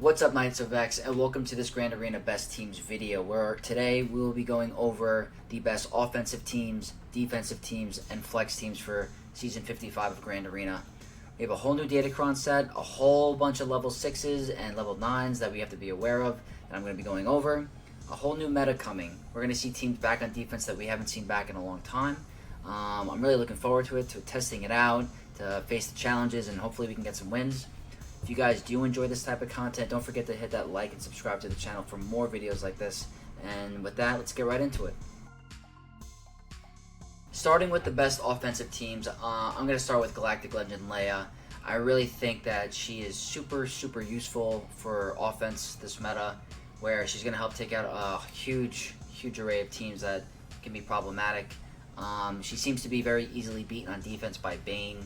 What's up, Knights of X, and welcome to this Grand Arena Best Teams video, where today we will be going over the best offensive teams, defensive teams, and flex teams for Season 55 of Grand Arena. We have a whole new Datacron set, a whole bunch of level 6s and level 9s that we have to be aware of, that I'm going to be going over. A whole new meta coming. We're going to see teams back on defense that we haven't seen back in a long time. I'm really looking forward to it, to testing it out, to face the challenges, and hopefully we can get some wins. If you guys do enjoy this type of content, don't forget to hit that like and subscribe to the channel for more videos like this. And with that, let's get right into it. Starting with the best offensive teams, I'm going to start with Galactic Legend Leia. I really think that she is super useful for offense this meta, where she's going to help take out a huge array of teams that can be problematic. She seems to be very easily beaten on defense by Bane.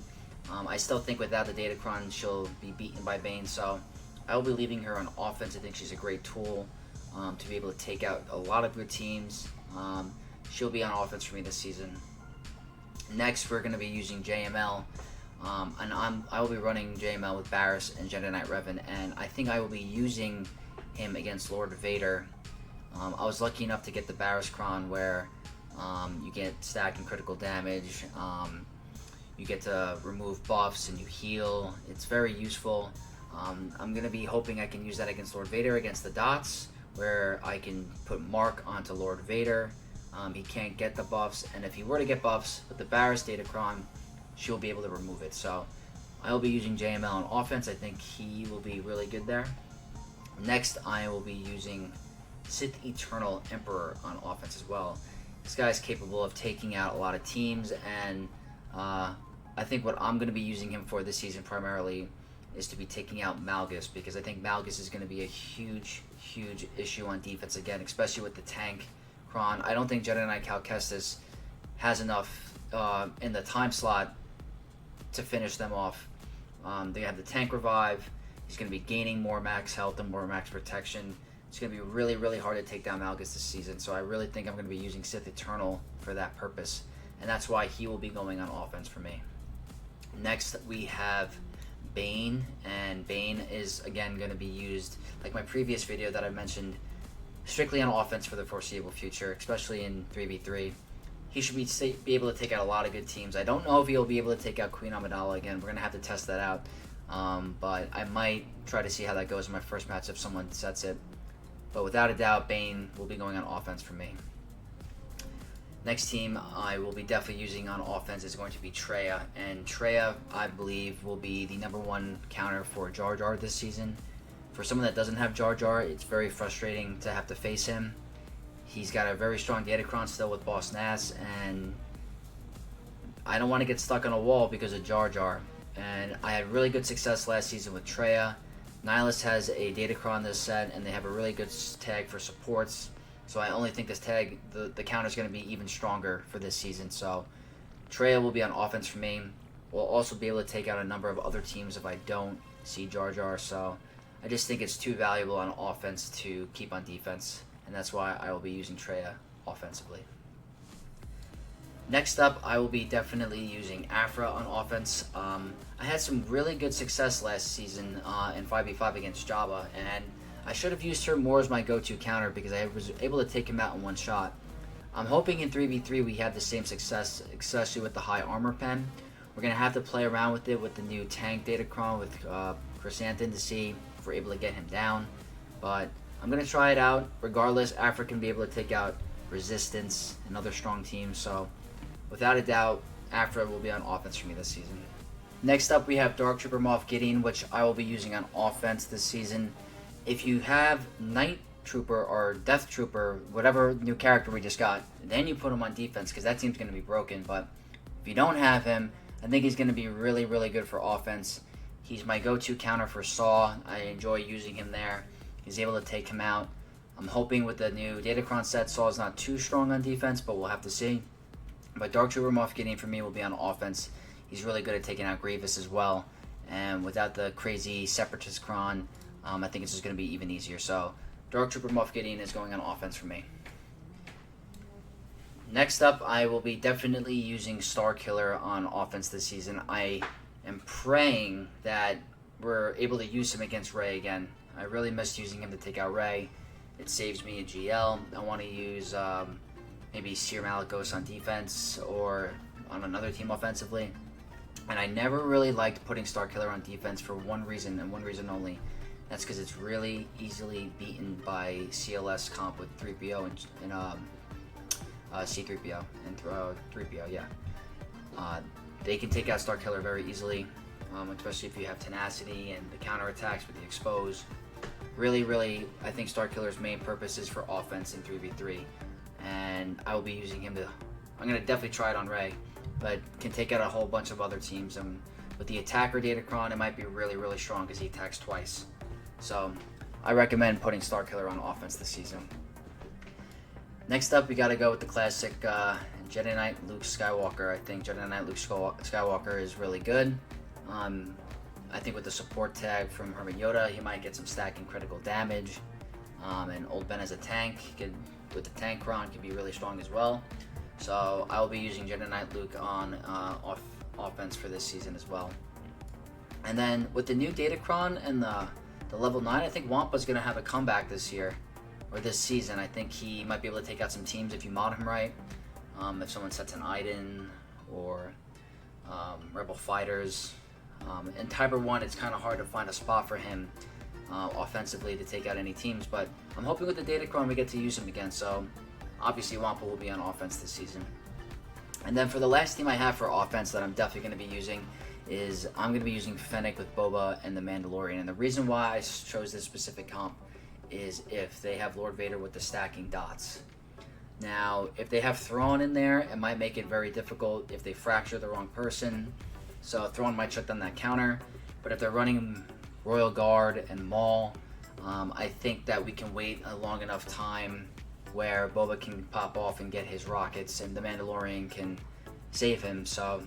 I still think without the Datacron, she'll be beaten by Bane, so I will be leaving her on offense. I think she's a great tool to be able to take out a lot of good teams. She'll be on offense for me this season. Next, we're going to be using JML, and I will be running JML with Barris and Jedi Knight Revan, and I think I will be using him against Lord Vader. I was lucky enough to get the Barris Cron, where you get stack and critical damage. You get to remove buffs and you heal. It's very useful. I'm going to be hoping I can use that against Lord Vader against the dots, where I can put Mark onto Lord Vader. He can't get the buffs, and if he were to get buffs with the Barris Datacron, she'll be able to remove it. So I will be using JML on offense. I think he will be really good there. Next, I will be using Sith Eternal Emperor on offense as well. This guy's capable of taking out a lot of teams, and I think what I'm going to be using him for this season primarily is to be taking out Malgus, because I think Malgus is going to be a huge issue on defense again, especially with the tank Cron. I don't think Jedi Knight Cal Kestis has enough in the time slot to finish them off. They have the tank revive. He's going to be gaining more max health and more max protection. It's going to be really hard to take down Malgus this season, so I really think I'm going to be using Sith Eternal for that purpose, and that's why he will be going on offense for me. Next, we have Bane, and Bane is again going to be used, like my previous video that I mentioned, strictly on offense for the foreseeable future, especially in 3v3. He should be able to take out a lot of good teams. I don't know if he'll be able to take out Queen Amidala again. We're going to have to test that out, but I might try to see how that goes in my first match if someone sets it. But without a doubt, Bane will be going on offense for me. Next team I will be definitely using on offense is going to be Traya, and Traya, I believe, will be the #1 counter for Jar Jar this season. For someone that doesn't have Jar Jar, it's very frustrating to have to face him. He's got a very strong Datacron still with Boss Nass, and I don't want to get stuck on a wall because of Jar Jar. And I had really good success last season with Traya. Nihilus has a Datacron this set, and they have a really good tag for supports. So I only think this tag, the counter is going to be even stronger for this season. So Traya will be on offense for me. We'll also be able to take out a number of other teams if I don't see Jar Jar. So I just think it's too valuable on offense to keep on defense. And that's why I will be using Traya offensively. Next up, I will be definitely using Afra on offense. I had some really good success last season in 5v5 against Jabba, and I should have used her more as my go-to counter because I was able to take him out in one shot. I'm hoping in 3v3 we have the same success, especially with the high armor pen. We're going to have to play around with it with the new tank Datacron with Chrysanthemum to see if we're able to get him down. But I'm going to try it out. Regardless, Afra can be able to take out Resistance and other strong teams. So without a doubt, Afra will be on offense for me this season. Next up, we have Dark Trooper Moff Gideon, which I will be using on offense this season. If you have Night Trooper or Death Trooper, whatever new character we just got, then you put him on defense because that team's going to be broken. But if you don't have him, I think he's going to be really good for offense. He's my go-to counter for Saw. I enjoy using him there. He's able to take him out. I'm hoping with the new Datacron set, Saw's not too strong on defense, but we'll have to see. But Dark Trooper Moff Gideon for me will be on offense. He's really good at taking out Grievous as well. And without the crazy Separatist Cron, I think it's just going to be even easier. So Dark Trooper Moff Gideon is going on offense for me. Next up, I will be definitely using Star Killer on offense this season. I am praying that we're able to use him against Rey again. I really missed using him to take out Ray. It saves me a GL. I want to use maybe SWGOH on defense or on another team offensively. And I never really liked putting Starkiller on defense for one reason and one reason only. That's because it's really easily beaten by CLS comp with 3PO and C3PO and 3PO, yeah. They can take out Starkiller very easily, especially if you have tenacity and the counterattacks with the expose. Really, I think Starkiller's main purpose is for offense in 3v3, and I will be using him to. I'm gonna definitely try it on Ray, but can take out a whole bunch of other teams. And with the attacker Datacron, it might be really strong because he attacks twice. So I recommend putting Starkiller on offense this season. Next up, we got to go with the classic Jedi Knight Luke Skywalker. I think Jedi Knight Luke Skywalker is really good. I think with the support tag from Herman Yoda, he might get some stacking critical damage. And Old Ben as a tank, with the tank cron, can be really strong as well. So I will be using Jedi Knight Luke on offense for this season as well. And then with the new Datacron and the level 9, I think Wampa's going to have a comeback this year, or this season. I think he might be able to take out some teams if you mod him right. If someone sets an Iden or Rebel Fighters. In Tiber 1, it's kind of hard to find a spot for him offensively to take out any teams, but I'm hoping with the Datacron we get to use him again, so obviously Wampa will be on offense this season. And then for the last team I have for offense that I'm definitely going to be using is I'm going to be using Fennec with Boba and the Mandalorian. And the reason why I chose this specific comp is if they have Lord Vader with the stacking dots. Now, if they have Thrawn in there, it might make it very difficult if they fracture the wrong person. So Thrawn might shut down that counter. But if they're running Royal Guard and Maul, I think that we can wait a long enough time where Boba can pop off and get his rockets and the Mandalorian can save him. So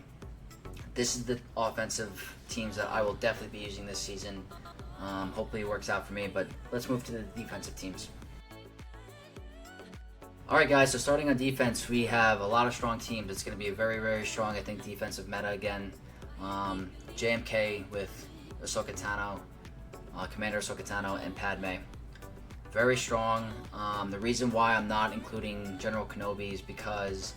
this is the offensive teams that I will definitely be using this season. Hopefully it works out for me, but let's move to the defensive teams. Alright guys, so starting on defense, we have a lot of strong teams. It's going to be a very strong, I think, defensive meta again. JMK with Ahsoka Tano, Commander Ahsoka Tano, and Padme. Very strong. The reason why I'm not including General Kenobi is because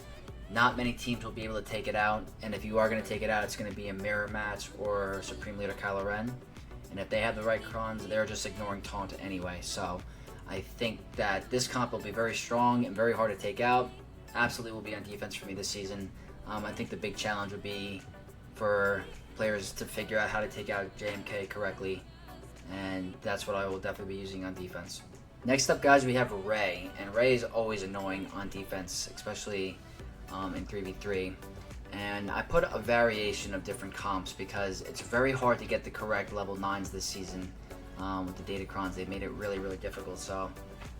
not many teams will be able to take it out, and if you are going to take it out, it's going to be a mirror match or Supreme Leader Kylo Ren. And if they have the right crons, they're just ignoring taunt anyway. So I think that this comp will be very strong and very hard to take out. Absolutely will be on defense for me this season. I think the big challenge would be for players to figure out how to take out JMK correctly, and that's what I will definitely be using on defense. Next up, guys, we have Rey, and Rey is always annoying on defense, especially in 3v3. And I put a variation of different comps because it's very hard to get the correct level 9s this season. With the Datacrons, they made it really difficult. So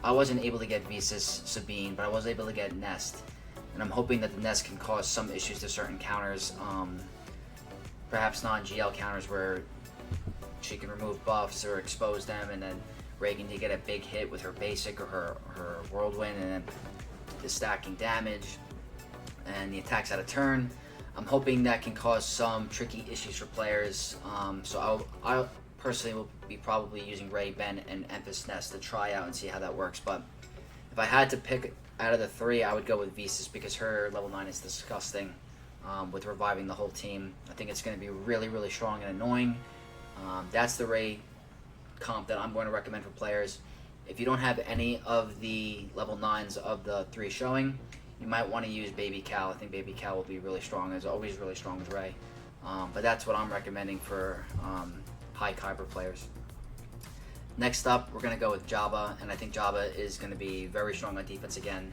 I wasn't able to get Visas Sabine, but I was able to get Nest. And I'm hoping that the Nest can cause some issues to certain counters, perhaps non-GL counters where she can remove buffs or expose them, and then Rey can get a big hit with her basic or her whirlwind, and then the stacking damage and the attacks out of turn. I'm hoping that can cause some tricky issues for players. So I personally will be probably using Rey, Ben, and Emphasis Nest to try out and see how that works. But if I had to pick out of the 3, I would go with Visas because her level 9 is disgusting with reviving the whole team. I think it's going to be really strong and annoying. That's the Rey comp that I'm going to recommend for players. If you don't have any of the level 9s of the 3 showing, you might want to use Baby Cal. I think Baby Cal will be really strong. It's always really strong with Rey. But that's what I'm recommending for high Kyber players. Next up, we're going to go with Jabba, and I think Jabba is going to be very strong on defense again.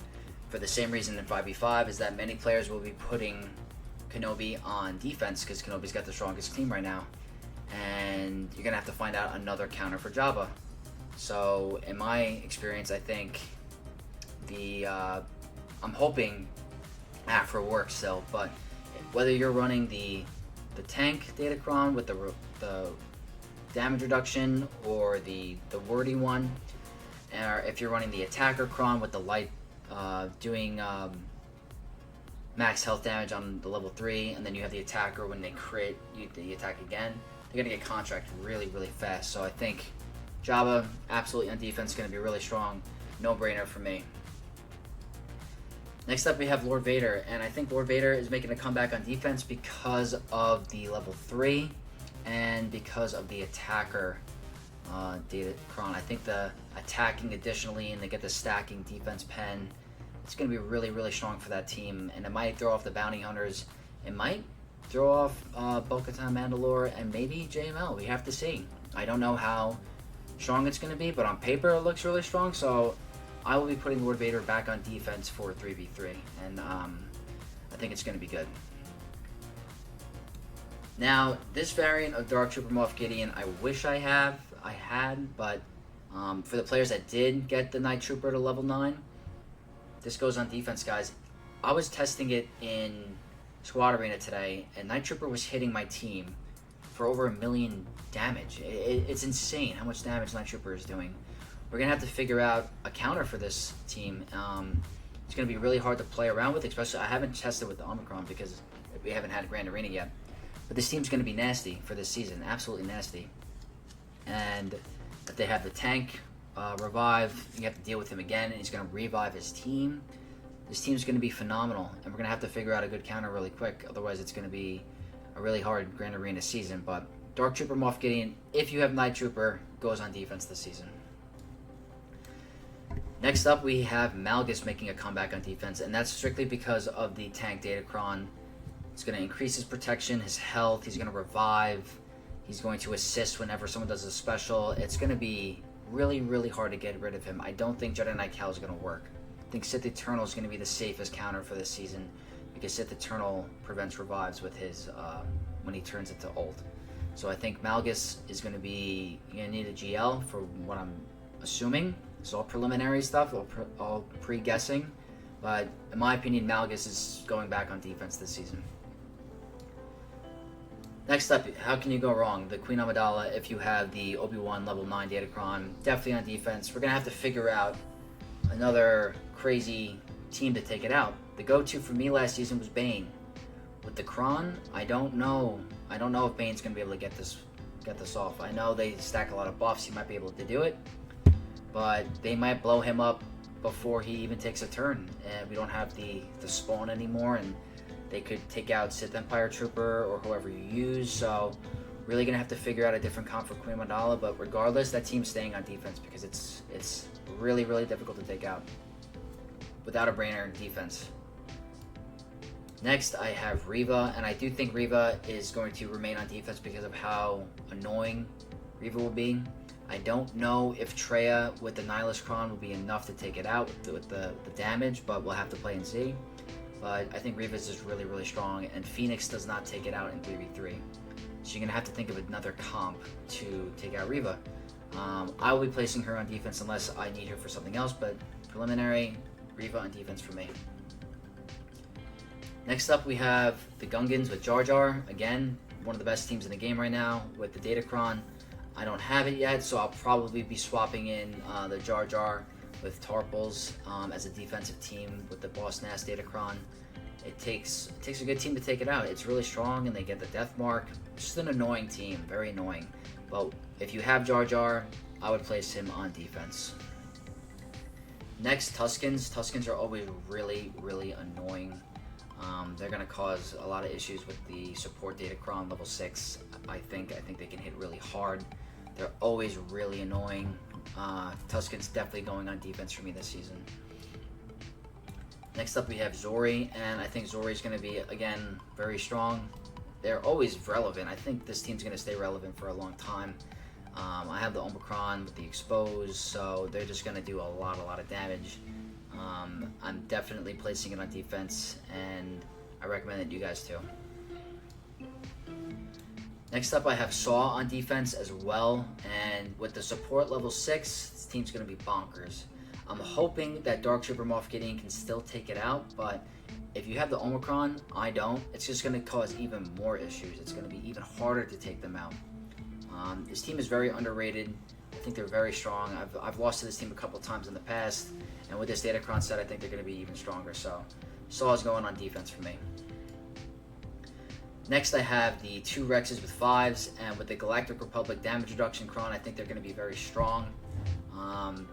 For the same reason in 5v5 is that many players will be putting Kenobi on defense because Kenobi's got the strongest team right now. And you're going to have to find out another counter for Jabba. So in my experience, I think I'm hoping Afro works still, but whether you're running the tank Datacron with the damage reduction or the wordy one, or if you're running the attacker cron with the light doing max health damage on the level 3, and then you have the attacker when they crit, the attack again, they're going to get contract really fast. So I think Jabba, absolutely on defense, going to be really strong. No-brainer for me. Next up, we have Lord Vader, and I think Lord Vader is making a comeback on defense because of the level 3 and because of the attacker Datacron. I think the attacking additionally, and they get the stacking defense pen, it's going to be really, really strong for that team, and it might throw off the bounty hunters. It might throw off Bo-Katan Mandalore and maybe JML. We have to see. I don't know how strong it's going to be, but on paper it looks really strong, so I will be putting Lord Vader back on defense for 3v3, and I think it's going to be good. Now, this variant of Dark Trooper Moff Gideon, I wish I had, but for the players that did get the Night Trooper to level 9, this goes on defense, guys. I was testing it in Squad Arena today, and Night Trooper was hitting my team for over 1 million damage. It's insane how much damage Night Trooper is doing. We're going to have to figure out a counter for this team. It's going to be really hard to play around with, especially I haven't tested with the Omicron because we haven't had a Grand Arena yet. But this team's going to be nasty for this season, absolutely nasty. And if they have the tank revive, you have to deal with him again, and he's going to revive his team. This team's going to be phenomenal, and we're going to have to figure out a good counter really quick. Otherwise, it's going to be a really hard Grand Arena season. But Dark Trooper Moff Gideon, if you have Night Trooper, goes on defense this season. Next up, we have Malgus making a comeback on defense, and that's strictly because of the tank Datacron. It's going to increase his protection, his health, he's going to revive, he's going to assist whenever someone does a special. It's going to be really, really hard to get rid of him. I don't think Jedi Knight Cal is going to work. I think Sith Eternal is going to be the safest counter for this season because Sith Eternal prevents revives with his when he turns into ult. So I think Malgus is going to be, you're going to need a GL for what I'm assuming. It's all preliminary stuff, all pre-guessing. But in my opinion, Malgus is going back on defense this season. Next up, how can you go wrong? The Queen Amidala, if you have the Obi-Wan level 9 Datacron, definitely on defense. We're going to have to figure out another crazy team to take it out. The go-to for me last season was Bane. With the Kron, I don't know. I don't know if Bane's going to be able to get this off. I know they stack a lot of buffs. He might be able to do it. But they might blow him up before he even takes a turn. And we don't have the spawn anymore, and they could take out Sith Empire Trooper or whoever you use. So really going to have to figure out a different comp for Queen Amidala. But regardless, that team's staying on defense because it's really, really difficult to take out without a brainer defense. Next, I have Reva, and I do think Reva is going to remain on defense because of how annoying Reva will be. I don't know if Traya with the Nihilus Kron will be enough to take it out with the damage, but we'll have to play and see. But I think Reva is just really, really strong, and Phoenix does not take it out in 3v3. So you're going to have to think of another comp to take out Reva. I will be placing her on defense unless I need her for something else, but preliminary, Reva on defense for me. Next up, we have the Gungans with Jar Jar. Again, one of the best teams in the game right now with the Datacron. I don't have it yet, so I'll probably be swapping in the Jar Jar with Tarpals as a defensive team with the Boss Nass Datacron. It takes a good team to take it out. It's really strong, and they get the Death Mark. It's just an annoying team, very annoying. But if you have Jar Jar, I would place him on defense. Next, Tuskens. Tuskens are always really, really annoying. They're going to cause a lot of issues with the support Datacron level 6. I think they can hit really hard. They're always really annoying. Tuskens definitely going on defense for me this season. Next up, we have Zori, and I think Zori is going to be, again, very strong. They're always relevant. I think this team's going to stay relevant for a long time. I have the Omicron with the Expose, so they're just going to do a lot of damage. I'm definitely placing it on defense, and I recommend it you guys too. Next up, I have Saw on defense as well, and with the support level 6, this team's going to be bonkers. I'm hoping that Dark Trooper Moff Gideon can still take it out, but if you have the Omicron, I don't. It's just going to cause even more issues. It's going to be even harder to take them out. This team is very underrated. I think they're very strong. I've lost to this team a couple times in the past, and with this Datacron set, I think they're going to be even stronger. So Saw is going on defense for me. Next, I have the 2 Rexes with 5s, and with the Galactic Republic damage reduction Kron, I think they're going to be very strong.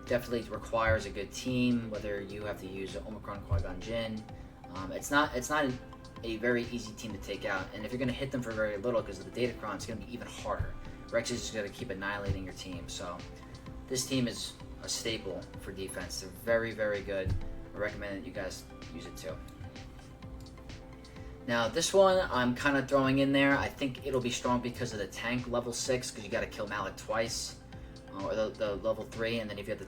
Definitely requires a good team, whether you have to use Omicron Qui-Gon Jinn. It's not a very easy team to take out, and if you're going to hit them for very little because of the Datacron, it's going to be even harder. Rex is just going to keep annihilating your team, so this team is a staple for defense. They're very, very good. I recommend that you guys use it too. Now this one I'm kind of throwing in there. I think it'll be strong because of the tank level 6, because you got to kill Malik twice, or the level 3, and then if you have the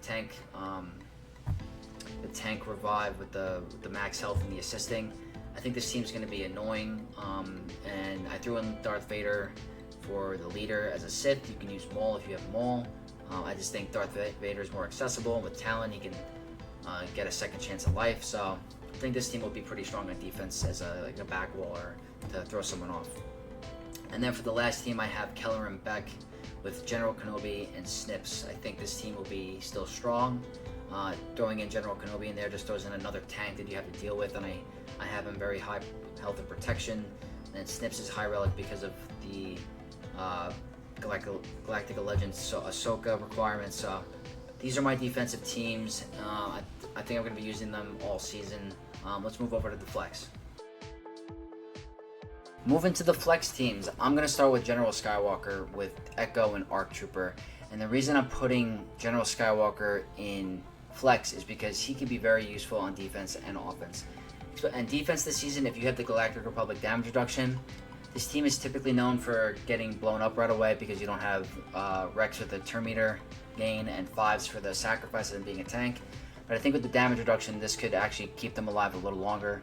tank revive with the max health and the assisting. I think this team's going to be annoying, and I threw in Darth Vader for the leader as a Sith. You can use Maul if you have Maul. I just think Darth Vader is more accessible, and with Talon he can get a second chance at life. So I think this team will be pretty strong on defense as a back waller to throw someone off. And then for the last team, I have Keller and Beck with General Kenobi and Snips. I think this team will be still strong. Throwing in General Kenobi in there just throws in another tank that you have to deal with, and I have him very high health and protection. And then Snips is high relic because of the Galactica Legends Ahsoka requirements. So these are my defensive teams. I think I'm going to be using them all season. Let's move over to the flex. Moving to the flex teams, I'm going to start with General Skywalker with Echo and ARC Trooper. And the reason I'm putting General Skywalker in flex is because he can be very useful on defense and offense. And defense this season, if you have the Galactic Republic damage reduction, this team is typically known for getting blown up right away because you don't have Rex with the turn meter gain and 5s for the sacrifice and being a tank. But I think with the damage reduction, this could actually keep them alive a little longer.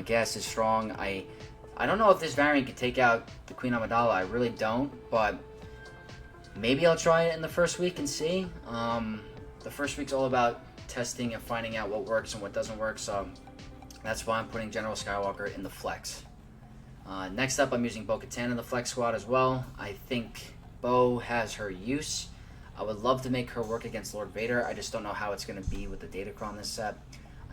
Gas is strong. I don't know if this variant could take out the Queen Amidala. I really don't, but maybe I'll try it in the first week and see. The first week's all about testing and finding out what works and what doesn't work, so that's why I'm putting General Skywalker in the flex. Next up, I'm using Bo-Katan in the flex squad as well. I think Bo has her use. I would love to make her work against Lord Vader. I just don't know how it's going to be with the Datacron this set.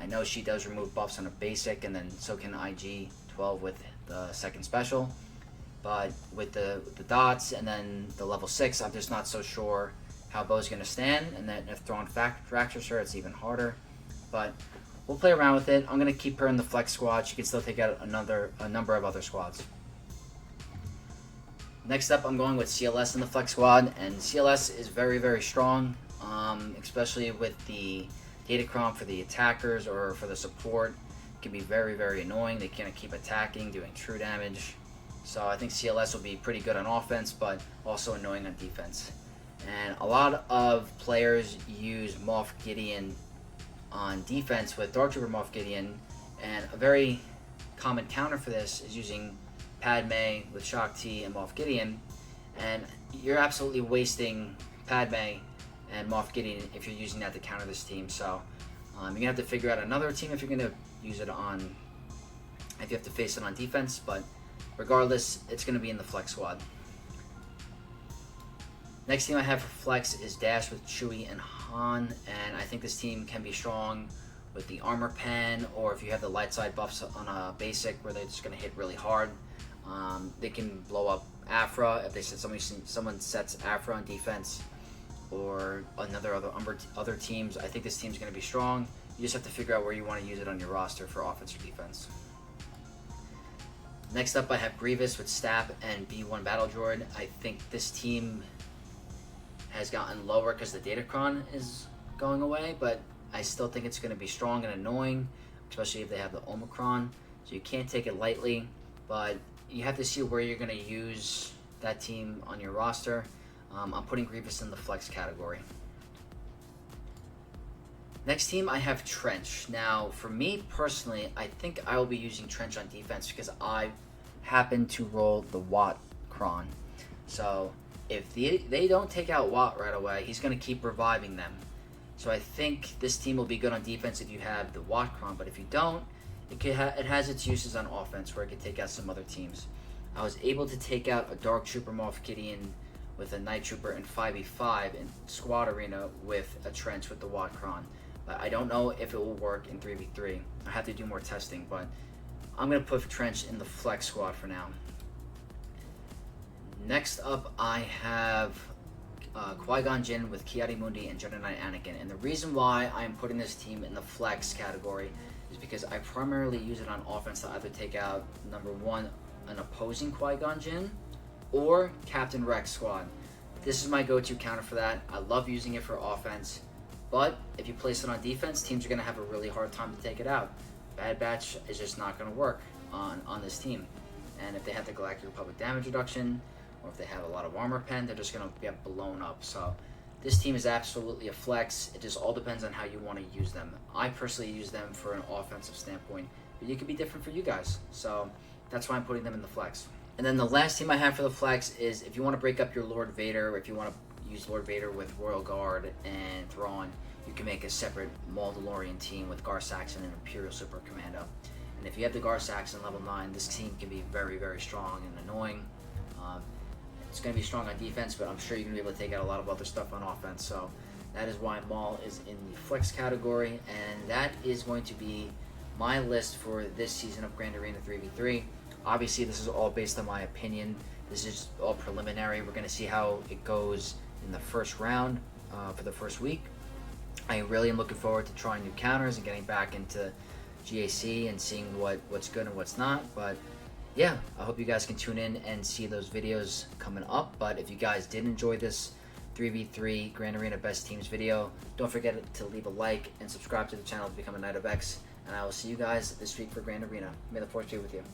I know she does remove buffs on a basic, and then so can IG-12 with the second special. But with the dots and then the level 6, I'm just not so sure how Bo's going to stand. And then if Thrawn fractures her, it's even harder. But we'll play around with it. I'm going to keep her in the flex squad. She can still take out a number of other squads. Next up, I'm going with CLS in the flex squad. And CLS is very, very strong, especially with the Datacron for the attackers or for the support. It can be very, very annoying. They can't keep attacking, doing true damage. So I think CLS will be pretty good on offense, but also annoying on defense. And a lot of players use Moff Gideon on defense with Dark Trooper Moff Gideon, and a very common counter for this is using Padme with Shaak Ti and Moff Gideon, and you're absolutely wasting Padme and Moff Gideon if you're using that to counter this team. So you're going to have to figure out another team if you're going to use it on, if you have to face it on defense, but regardless, it's going to be in the flex squad. Next team I have for flex is Dash with Chewie and Han, and I think this team can be strong with the armor pen, or if you have the light side buffs on a basic where they're just going to hit really hard. They can blow up Afra if they set someone sets Afra on defense, or other teams. I think this team's going to be strong. You just have to figure out where you want to use it on your roster for offense or defense. Next up, I have Grievous with Stab and B1 Battle Droid. I think this team has gotten lower because the Datacron is going away, but I still think it's going to be strong and annoying, especially if they have the Omicron. So you can't take it lightly, but you have to see where you're going to use that team on your roster. I'm putting Grievous in the flex category. Next team, I have Trench. Now, for me personally, I think I will be using Trench on defense because I happen to roll the Watt Kron. So if they don't take out Watt right away, he's going to keep reviving them. So I think this team will be good on defense if you have the Watt Kron, but if you don't, it has its uses on offense where it can take out some other teams. I was able to take out a Dark Trooper Moff Gideon with a Night Trooper in 5v5 in Squad Arena with a Trench with the Watt Kron. But I don't know if it will work in 3v3. I have to do more testing, but I'm going to put Trench in the flex squad for now. Next up, I have Qui-Gon Jinn with Ki-Adi-Mundi and Jedi Knight Anakin. And the reason why I am putting this team in the flex category is because I primarily use it on offense to either take out, number one, an opposing Qui-Gon Jinn or Captain Rex squad. This is my go-to counter for that. I love using it for offense, but if you place it on defense, teams are going to have a really hard time to take it out. Bad Batch is just not going to work on this team. And if they have the Galactic Republic damage reduction, or if they have a lot of armor pen, they're just going to get blown up. So this team is absolutely a flex. It just all depends on how you want to use them. I personally use them for an offensive standpoint, but it could be different for you guys. So that's why I'm putting them in the flex. And then the last team I have for the flex is if you want to break up your Lord Vader, or if you want to use Lord Vader with Royal Guard and Thrawn, you can make a separate Mandalorian team with Gar Saxon and Imperial Super Commando. And if you have the Gar Saxon level 9, this team can be very, very strong and annoying. It's going to be strong on defense, but I'm sure you're going to be able to take out a lot of other stuff on offense. So that is why Maul is in the flex category, and that is going to be my list for this season of Grand Arena 3v3. Obviously, this is all based on my opinion. This is all preliminary. We're going to see how it goes in the first round for the first week. I really am looking forward to trying new counters and getting back into GAC and seeing what's good and what's not. But yeah, I hope you guys can tune in and see those videos coming up. But if you guys did enjoy this 3v3 Grand Arena Best Teams video, don't forget to leave a like and subscribe to the channel to become a Knight of X. And I will see you guys this week for Grand Arena. May the Force be with you.